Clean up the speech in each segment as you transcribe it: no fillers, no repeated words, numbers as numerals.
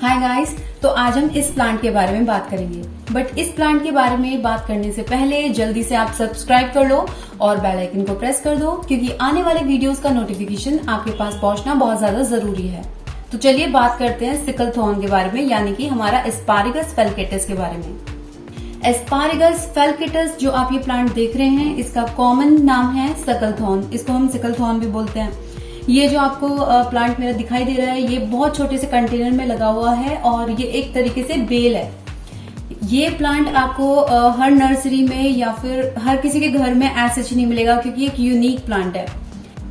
Hi guys, तो आज हम इस प्लांट के बारे में बात करेंगे। बट इस प्लांट के बारे में बात करने से पहले जल्दी से आप सब्सक्राइब कर लो और बेल आइकन को प्रेस कर दो, क्योंकि आने वाले वीडियोस का नोटिफिकेशन आपके पास पहुंचना बहुत ज्यादा जरूरी है। तो चलिए बात करते हैं सिकल थॉर्न के बारे में, यानी कि हमारा एस्पारेगस फेल्केटस के बारे में। एस्पारेगस फेल्केटस जो आप ये प्लांट देख रहे हैं, इसका कॉमन नाम है सिकल थॉर्न। इसको हम सिकल थॉर्न भी बोलते हैं। ये जो आपको प्लांट मेरा दिखाई दे रहा है, ये बहुत छोटे से कंटेनर में लगा हुआ है और ये एक तरीके से बेल है। ये प्लांट आपको हर नर्सरी में या फिर हर किसी के घर में ऐसा नहीं मिलेगा, क्योंकि एक यूनिक प्लांट है।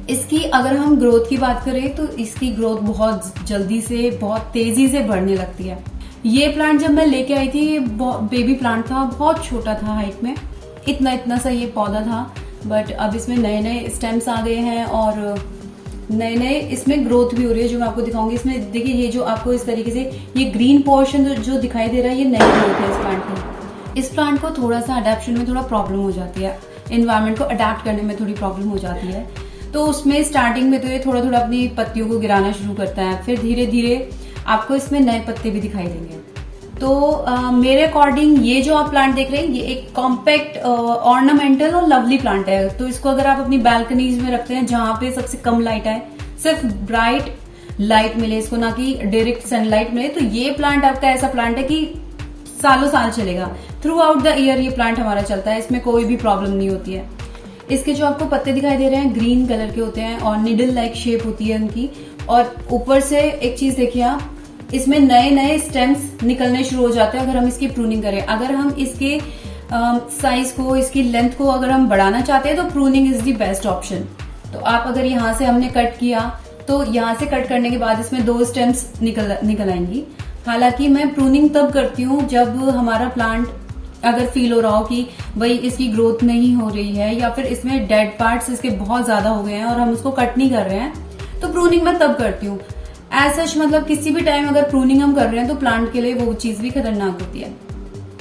इसकी अगर हम ग्रोथ की बात करें तो इसकी ग्रोथ बहुत जल्दी से, बहुत तेजी से बढ़ने लगती है। ये प्लांट जब मैं लेके आई थी, ये बेबी प्लांट था, बहुत छोटा था हाइट में, इतना सा ये पौधा था। बट अब इसमें नए नए स्टेम्स आ गए हैं और नए इसमें ग्रोथ भी हो रही है, जो मैं आपको दिखाऊंगी। इसमें देखिए, ये जो आपको इस तरीके से ये ग्रीन पोर्शन जो दिखाई दे रहा है, ये नई ग्रोथ है इस प्लांट की। इस प्लांट को थोड़ा सा अडेप्शन में थोड़ा प्रॉब्लम हो जाती है, एनवायरमेंट को अडेप्ट करने में थोड़ी प्रॉब्लम हो जाती है। तो उसमें स्टार्टिंग में तो ये थोड़ा अपनी पत्तियों को गिराना शुरू करता है, फिर धीरे धीरे आपको इसमें नए पत्ते भी दिखाई देंगे। तो मेरे अकॉर्डिंग ये जो आप प्लांट देख रहे हैं, ये एक कॉम्पैक्ट ऑर्नामेंटल और लवली प्लांट है। तो इसको अगर आप अपनी बालकनीज में रखते हैं, जहां पे सबसे कम लाइट आए, सिर्फ ब्राइट लाइट मिले इसको, ना कि डायरेक्ट सनलाइट मिले, तो ये प्लांट आपका ऐसा प्लांट है कि सालों साल चलेगा। थ्रू आउट द ईयर ये प्लांट हमारा चलता है, इसमें कोई भी प्रॉब्लम नहीं होती है। इसके जो आपको पत्ते दिखाई दे रहे हैं, ग्रीन कलर के होते हैं और निडल लाइक शेप होती है उनकी। और ऊपर से एक चीज देखिए आप, इसमें नए स्टेम्स निकलने शुरू हो जाते हैं अगर हम इसकी प्रूनिंग करें। अगर हम इसके साइज को, इसकी लेंथ को अगर हम बढ़ाना चाहते हैं, तो pruning is the best option. तो आप अगर यहाँ से हमने कट किया, तो यहाँ से कट करने के बाद इसमें 2 स्टेम्स निकल आएंगी। हालांकि मैं प्रूनिंग तब करती हूँ जब हमारा प्लांट अगर फील हो रहा हो कि भाई इसकी ग्रोथ नहीं हो रही है, या फिर इसमें डेड पार्ट्स इसके बहुत ज्यादा हो गए हैं और हम उसको कट नहीं कर रहे हैं, तो प्रूनिंग मैं तब करती हूँ। ऐसा मतलब किसी भी टाइम अगर प्रूनिंग हम कर रहे हैं, तो प्लांट के लिए वो चीज भी खतरनाक होती है।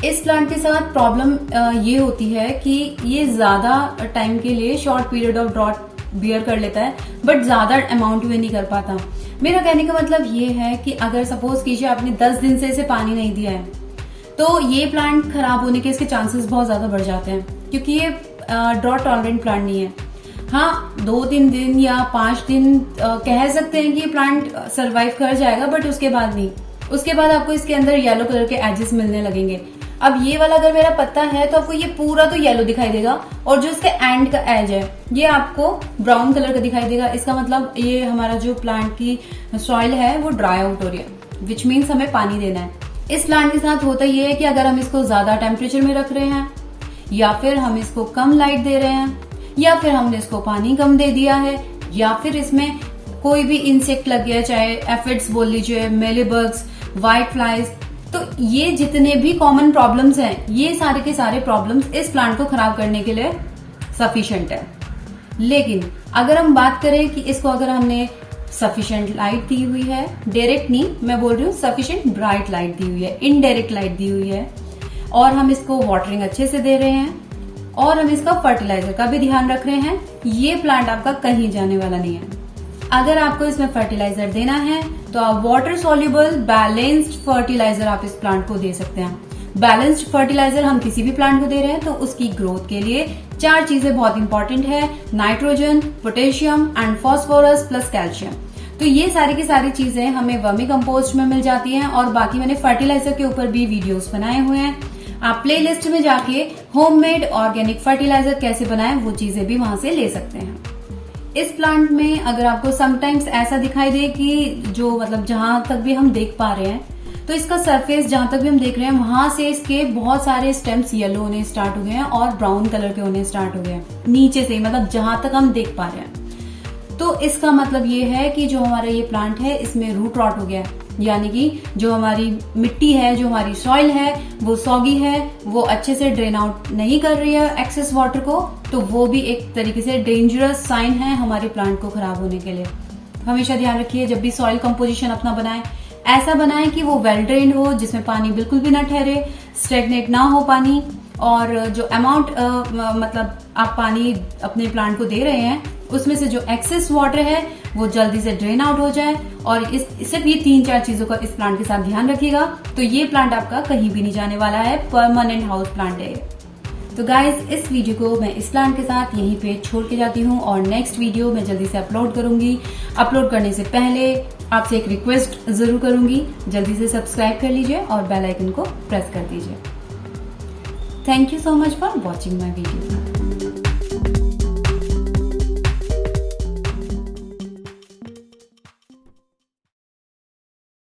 इस प्लांट के साथ प्रॉब्लम ये होती है कि ये ज्यादा टाइम के लिए short period of drought bear कर लेता है, बट ज्यादा अमाउंट में नहीं कर पाता। मेरा कहने का मतलब ये है कि अगर सपोज कीजिए आपने 10 दिन से इसे पानी नहीं दिया है, तो ये प्लांट खराब होने के इसके चांसेस बहुत ज्यादा बढ़ जाते हैं, क्योंकि ये ड्रॉट टॉलरेंट प्लांट नहीं है। हाँ, 2-3 दिन या 5 दिन कह सकते हैं कि ये प्लांट सरवाइव कर जाएगा, बट उसके बाद नहीं। उसके बाद आपको इसके अंदर येलो कलर के एजेस मिलने लगेंगे। अब ये वाला अगर मेरा पत्ता है, तो आपको ये पूरा तो येलो दिखाई देगा, और जो इसके एंड का एज है, ये आपको ब्राउन कलर का दिखाई देगा। इसका मतलब ये हमारा जो प्लांट की सॉइल है वो ड्राई आउट हो रही है, विच मीन्स हमें पानी देना है। इस प्लांट के साथ होता ये है कि अगर हम इसको ज्यादा टेम्परेचर में रख रहे हैं, या फिर हम इसको कम लाइट दे रहे हैं, या फिर हमने इसको पानी कम दे दिया है, या फिर इसमें कोई भी इंसेक्ट लग गया, चाहे एफिड्स बोल लीजिए, मेलीबग्स, व्हाइट फ्लाइज, तो ये जितने भी कॉमन प्रॉब्लम्स हैं, ये सारे के सारे प्रॉब्लम्स इस प्लांट को खराब करने के लिए सफिशिएंट है। लेकिन अगर हम बात करें कि इसको अगर हमने सफिशिएंट लाइट दी हुई है, डायरेक्ट नहीं मैं बोल रही हूँ, सफिशिएंट ब्राइट लाइट दी हुई है, इनडायरेक्ट लाइट दी हुई है, और हम इसको वाटरिंग अच्छे से दे रहे हैं, और हम इसका फर्टिलाइजर का भी ध्यान रख रहे हैं, ये प्लांट आपका कहीं जाने वाला नहीं है। अगर आपको इसमें फर्टिलाइजर देना है, तो आप वाटर सॉल्युबल बैलेंस्ड फर्टिलाइजर आप इस प्लांट को दे सकते हैं। बैलेंस्ड फर्टिलाइजर हम किसी भी प्लांट को दे रहे हैं, तो उसकी ग्रोथ के लिए 4 चीजें बहुत इंपॉर्टेंट है: nitrogen, potassium and phosphorus plus calcium. तो ये सारी की सारी चीजें हमें वर्मी कंपोस्ट में मिल जाती हैं, और बाकी मैंने फर्टिलाइजर के ऊपर भी वीडियोस बनाए हुए हैं। आप प्लेलिस्ट में जाके होममेड ऑर्गेनिक फर्टिलाइजर कैसे बनाएं, वो चीजें भी वहां से ले सकते हैं। इस प्लांट में अगर आपको समटाइम्स ऐसा दिखाई दे कि जो मतलब जहां तक भी हम देख पा रहे हैं, तो इसका सरफेस जहां तक भी हम देख रहे हैं, वहां से इसके बहुत सारे स्टेम्स येलो होने स्टार्ट हो गए हैं और ब्राउन कलर के होने स्टार्ट हो गए हैं नीचे से, मतलब जहां तक हम देख पा रहे हैं। तो इसका मतलब ये है कि जो हमारा ये प्लांट है, इसमें रूट रॉट हो गया है, यानी कि जो हमारी मिट्टी है, जो हमारी सॉइल है, वो सॉगी है, वो अच्छे से ड्रेन आउट नहीं कर रही है एक्सेस वाटर को। तो वो भी एक तरीके से डेंजरस साइन है हमारे प्लांट को खराब होने के लिए। हमेशा ध्यान रखिए, जब भी सॉइल कंपोजिशन अपना बनाएं, ऐसा बनाएं कि वो वेल ड्रेन्ड हो, जिसमें पानी बिल्कुल भी ना ठहरे, स्टेगनेट ना हो पानी, और जो अमाउंट मतलब आप पानी अपने प्लांट को दे रहे हैं, उसमें से जो एक्सेस वाटर है वो जल्दी से ड्रेन आउट हो जाए। और सिर्फ ये 3-4 चीजों का इस प्लांट के साथ ध्यान रखिएगा तो ये प्लांट आपका कहीं भी नहीं जाने वाला है, परमानेंट हाउस प्लांट है। तो गाइज इस वीडियो को मैं इस प्लांट के साथ यहीं पे छोड़ के जाती हूँ और नेक्स्ट वीडियो मैं जल्दी से अपलोड करूंगी। अपलोड करने से पहले आपसे एक रिक्वेस्ट जरूर करूंगी, जल्दी से सब्सक्राइब कर लीजिए और बेल आइकन को प्रेस कर दीजिए। Thank you so much for watching my video.